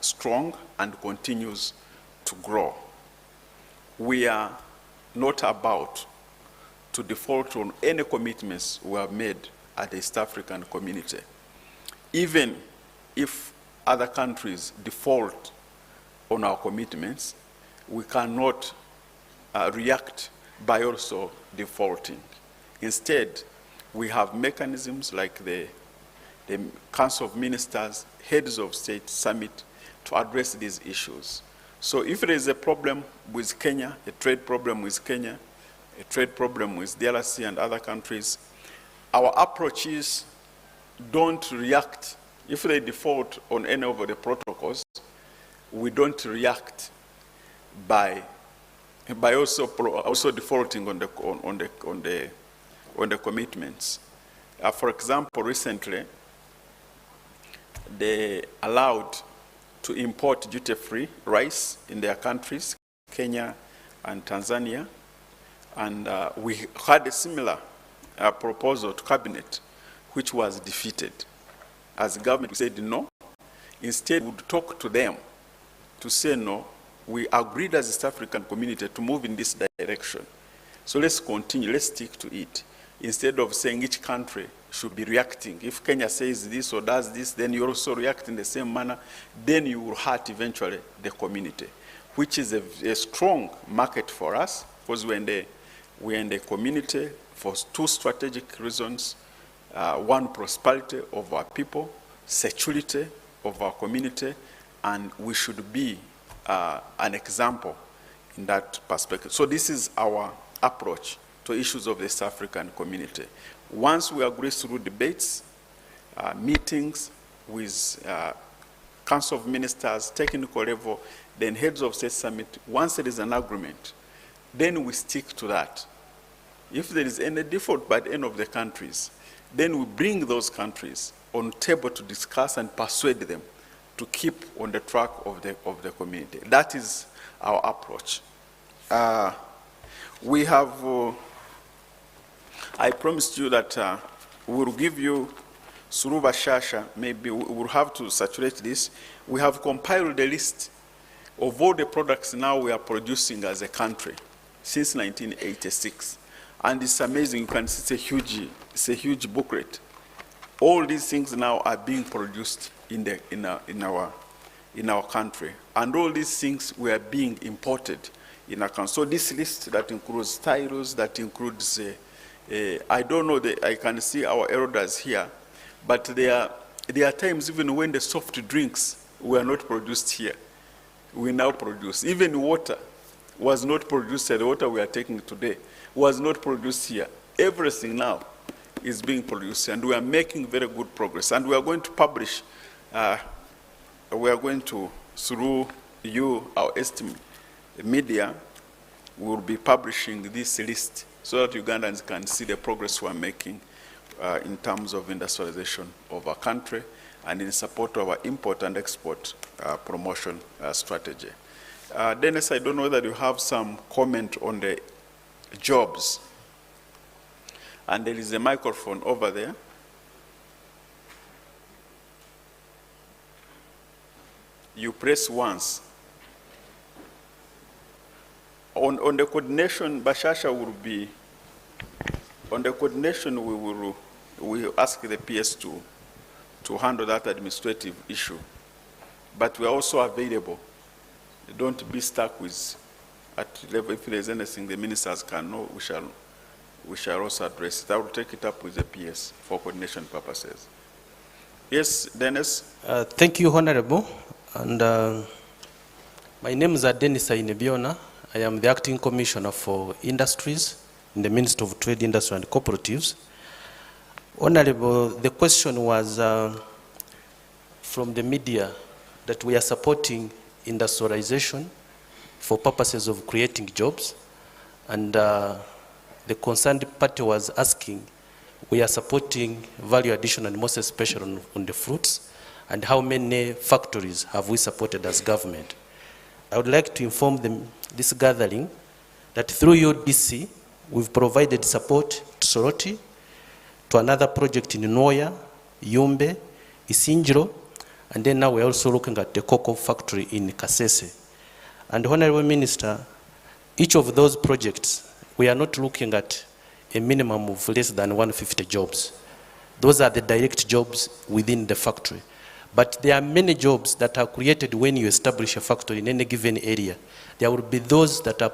S1: strong and continues to grow. We are not about to default on any commitments we have made at the East African community. Even if other countries default on our commitments, we cannot react by also defaulting. Instead, we have mechanisms like the Council of Ministers, Heads of State Summit to address these issues. So if there is a problem with Kenya, a trade problem with Kenya, a trade problem with DRC and other countries, our approach is don't react. If they default on any of the protocols, we don't react by also defaulting on the commitments. For example, recently, they allowed to import duty-free rice in their countries, Kenya and Tanzania, and we had a similar proposal to cabinet, which was defeated. As government, we said no. Instead, we would talk to them to say no. We agreed as East African community to move in this direction. So let's continue, let's stick to it. Instead of saying each country should be reacting. If Kenya says this or does this, then you also react in the same manner, then you will hurt eventually the community, which is a strong market for us, because we're in the community for two strategic reasons. One, prosperity of our people, security of our community, and we should be an example in that perspective. So this is our approach to issues of the East African community. Once we agree through debates, meetings with Council of Ministers, technical level, then Heads of State Summit, once there is an agreement, then we stick to that. If there is any default by the end of the countries, then we bring those countries on table to discuss and persuade them to keep on the track of the community. That is our approach. We have, I promised you that we will give you through Bashasha, maybe we will have to saturate this. We have compiled a list of all the products now we are producing as a country since 1986. And it's amazing, you can see it's a huge booklet. All these things now are being produced in our country. And all these things were being imported in our country. So this list that includes stylos, that includes, I don't know, I can see our elders here, but there are times even when the soft drinks were not produced here, we now produce. Even water was not produced here. The water we are taking today was not produced here. Everything now is being produced, and we are making very good progress. And we are going to publish, through you, our estimate, media, we will be publishing this list so that Ugandans can see the progress we are making in terms of industrialization of our country and in support of our import and export promotion strategy. Dennis, I don't know whether you have some comment on the jobs. And there is a microphone over there. You press once. On the coordination, Bashasha will be, on the coordination we will ask the PS to handle that administrative issue. But we are also available. Don't be stuck with, at level, if there's anything the ministers can know, we shall also address it. I will take it up with the PS for coordination purposes. Yes, Dennis?
S9: Thank you, Honorable. And my name is Dennis Ainebiona. I am the Acting Commissioner for Industries in the Ministry of Trade, Industry and Cooperatives. Honorable, the question was from the media that we are supporting industrialization for purposes of creating jobs. And the concerned party was asking, we are supporting value addition and most especially on the fruits, and how many factories have we supported as government? I would like to inform this gathering that through UDC, we've provided support to Soroti, to another project in Noya, Yumbe, Isinjiro, and then now we're also looking at the cocoa factory in Kasese. And Honorable Minister, each of those projects, we are not looking at a minimum of less than 150 jobs. Those are the direct jobs within the factory. But there are many jobs that are created when you establish a factory in any given area. There will be those that are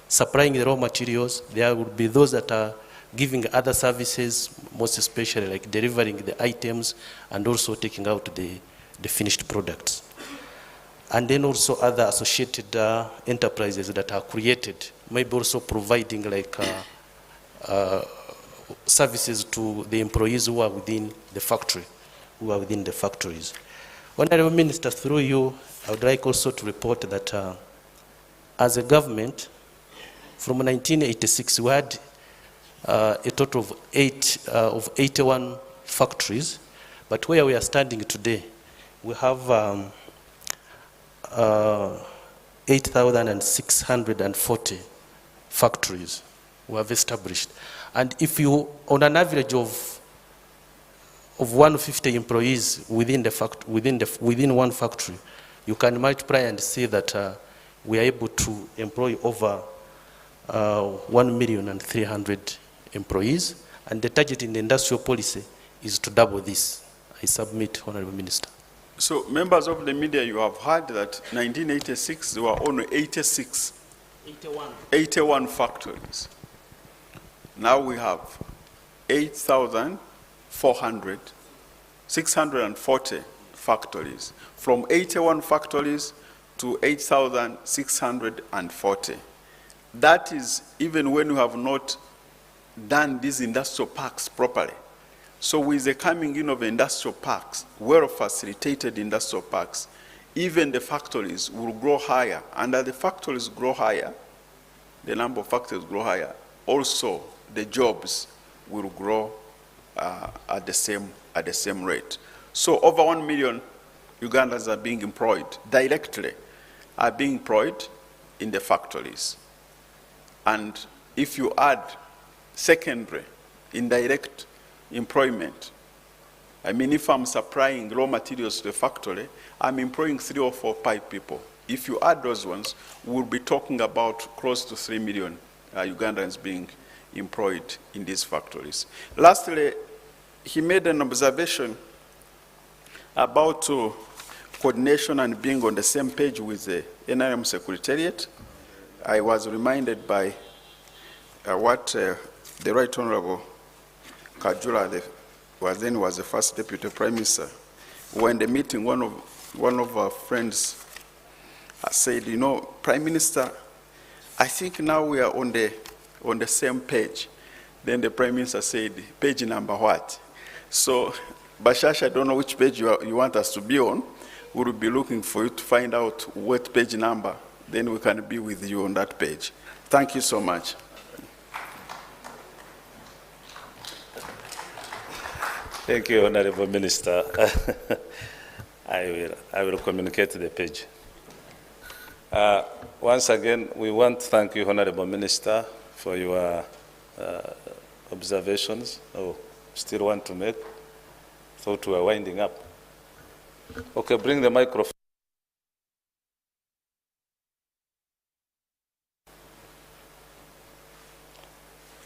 S9: supplying the raw materials. There will be those that are giving other services, most especially like delivering the items and also taking out the finished products. And then also other associated enterprises that are created, maybe also providing like services to the employees who are within the factory, who are within the factories. Honorable Minister, through you, I would like also to report that as a government, from 1986, we had a total of 81 factories, but where we are standing today, we have 8,640 factories we have established. And if you, on an average of 150 employees within one factory, you can multiply and see that we are able to employ over 1,300,000 employees, and the target in the industrial policy is to double this. I submit, Honorable Minister.
S1: So, members of the media, you have heard that 1986 there were only 81 factories. Now we have 640 factories. From 81 factories to 8,640. That is even when we have not done these industrial parks properly. So with the coming in of industrial parks, well-facilitated industrial parks, even the factories will grow higher. And as the factories grow higher, the number of factories grow higher, also the jobs will grow at the same rate. So over 1 million Ugandans are being employed directly, are being employed in the factories. And if you add secondary, indirect employment, I mean, if I'm supplying raw materials to the factory, I'm employing 3 or 4 pipe people. If you add those ones, we'll be talking about close to 3 million Ugandans being employed in these factories. Lastly, he made an observation about coordination and being on the same page with the NRM Secretariat. I was reminded by what the Right Honorable Kajula was the first Deputy Prime Minister. When the meeting, one of our friends said, you know, Prime Minister, I think now we are on the same page. Then the Prime Minister said, page number what? So, Bashash, I don't know which page you want us to be on. We will be looking for you to find out what page number. Then we can be with you on that page. Thank you so much.
S2: Thank you, Honorable Minister. I will communicate the page. Once again, we want to thank you, Honorable Minister, for your observations. Oh, still want to make? Thought we were winding up. Okay, bring the microphone.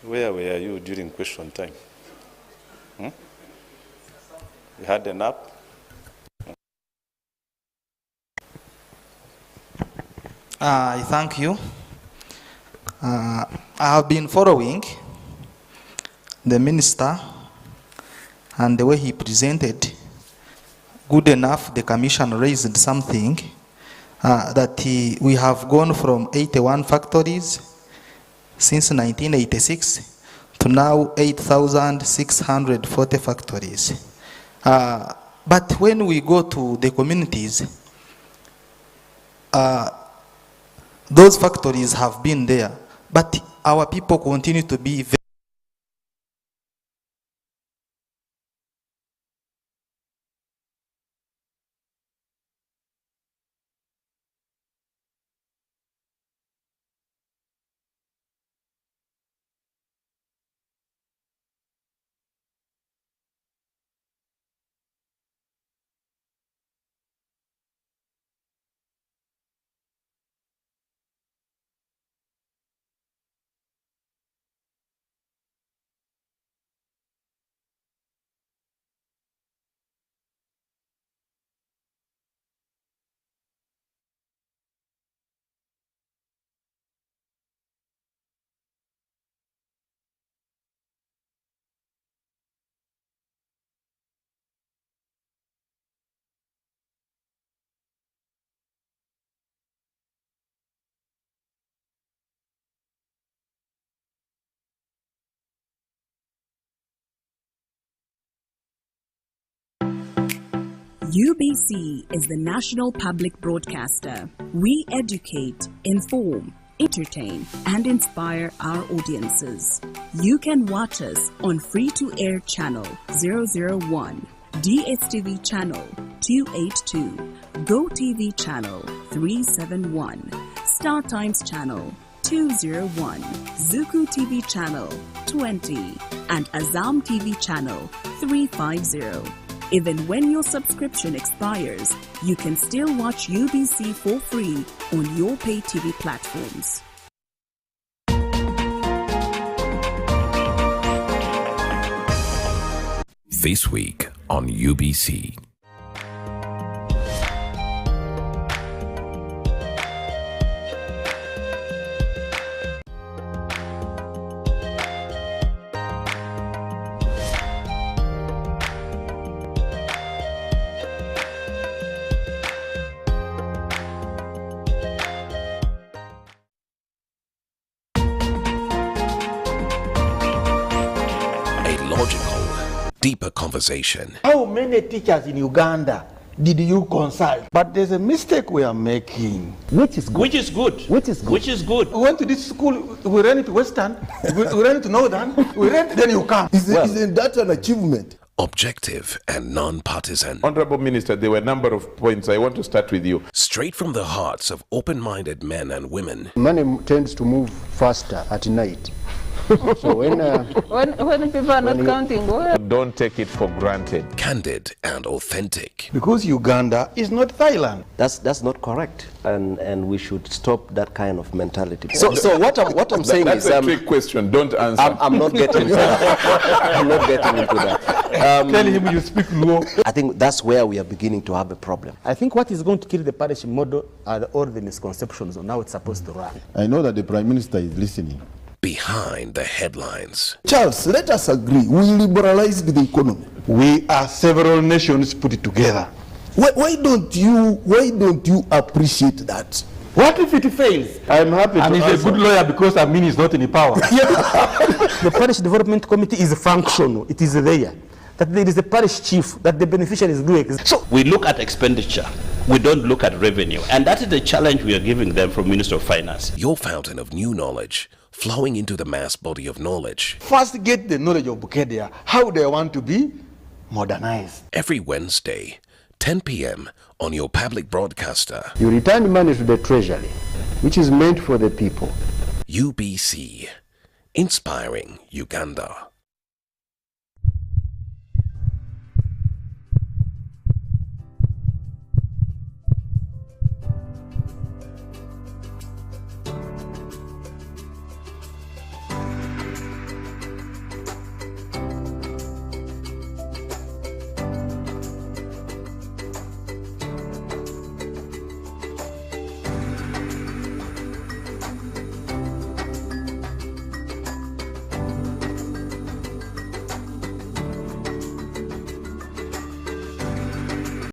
S2: Where were you during question time? You had a nap?
S10: I thank you. I have been following the minister and the way he presented. Good enough, the commission raised something that we have gone from 81 factories since 1986 to now 8,640 factories. But when we go to the communities, those factories have been there, but our people continue to be very
S11: UBC is the national public broadcaster. We educate, inform, entertain, and inspire our audiences. You can watch us on free-to-air channel 001, DSTV channel 282, GoTV channel 371, Star Times channel 201, Zuku TV channel 20, and Azam TV channel 350. Even when your subscription expires, you can still watch UBC for free on your pay TV platforms.
S12: This week on UBC. Deeper conversation.
S13: How many teachers in Uganda did you consult? But there's a mistake we are making. Which is good.
S14: Which is good.
S13: Which is good.
S14: Which is good.
S13: We went to this school, we ran it to Western, we ran it to Northern, we ran, then you come. Isn't that an achievement?
S12: Objective and non-partisan.
S15: Honorable Minister, there were a number of points. I want to start with you.
S12: Straight from the hearts of open-minded men and women.
S16: Money tends to move faster at night.
S14: So when people are not counting, well,
S15: Don't take it for granted.
S12: Candid and authentic.
S13: Because Uganda is not Thailand.
S16: That's not correct, and we should stop that kind of mentality. So what I'm saying
S15: That's
S16: is,
S15: a trick question. Don't answer.
S16: I'm not getting. I'm not getting into that.
S13: Tell him you speak Luo.
S16: I think that's where we are beginning to have a problem.
S14: I think what is going to kill the parish model are all the misconceptions on how it's supposed to run.
S13: I know that the Prime Minister is listening.
S12: Behind the headlines.
S13: Charles, let us agree. We liberalized the economy. We are several nations put it together. Why don't you appreciate that? What if it fails? I'm happy and he's a good lawyer because I mean he's not in power.
S14: The parish development committee is functional. It is there. That there is a parish chief that the beneficiary is doing.
S17: So we look at expenditure. We don't look at revenue. And that is the challenge we are giving them from Minister of Finance.
S12: Your fountain of new knowledge, flowing into the mass body of knowledge.
S13: First get the knowledge of Bukedia, how they want to be modernized.
S12: Every Wednesday, 10 p.m. on your public broadcaster.
S14: You return money to the treasury, which is meant for the people.
S12: UBC, inspiring Uganda.